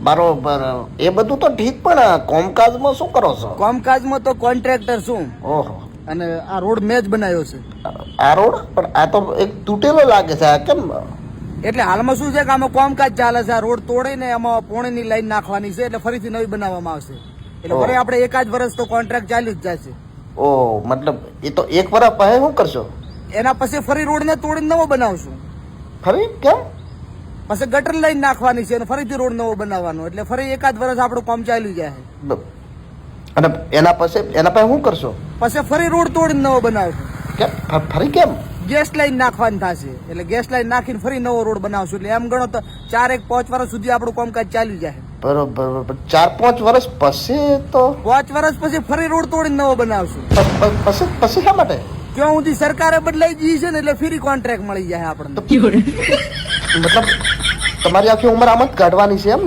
બરોબર, એ બધું તો ઠીક, પણ કોમકાજમાં શું કરો છો? કોમકાજમાં તો કોન્ટ્રાક્ટર છું ઓહો, અને આ રોડ મેં જ બનાવ્યો છે. આ રોડ પણ આ તો એક તૂટેલો લાગે છે, આ કેમ? એટલે હાલમાં શું છે કે આમાં કોમકાજ ચાલે છે. આ રોડ તોડીને એમાં પોણીની લાઈન નાખવાની છે, એટલે ફરીથી નવી બનાવવામાં આવશે. એટલે ફરી આપણે એકાદ વર્ષ તો કોન્ટ્રાક્ટ ચાલ્યું જ જશે. ઓ મતલબ એ તો એક વર્ષ પછી શું કરશો? એના પછી ફરી રોડને તોડીને નવો બનાવશું. ફરી કેમ? પછી ગટર લાઈન નાખવાની છે અને ફરીથી રોડ નવો બનાવવાનો, એટલે ફરી એકાદ વર્ષ આપણું કામ ચાલ્યું જાય. અને એના પછી શું કરશો? પછી ફરી રોડ તોડીને નવો બનાવશું. કેમ? ફરી કેમ? ગેસ લાઈન નાખવાની થશે, એટલે ગેસ લાઈન નાખીને ફરી નવો રોડ બનાવશું. એટલે એમ ગણો તો 4-5 વર્ષ સુધી આપણું કામકાજ ચાલ્યું જાય. બરોબર, 4-5 વર્ષ પછી તો 5 વર્ષ પછી ફરી રોડ તોડીને નવો બનાવશું. પછી શા માટે? ક્યાં સુધી સરકારે બદલાઈ ગઈ છે ને, એટલે ફ્રી કોન્ટ્રાક્ટ મળી જાય આપણને. મતલબ તમારી આખી ઉંમર આમ જ કાઢવાની છે એમ?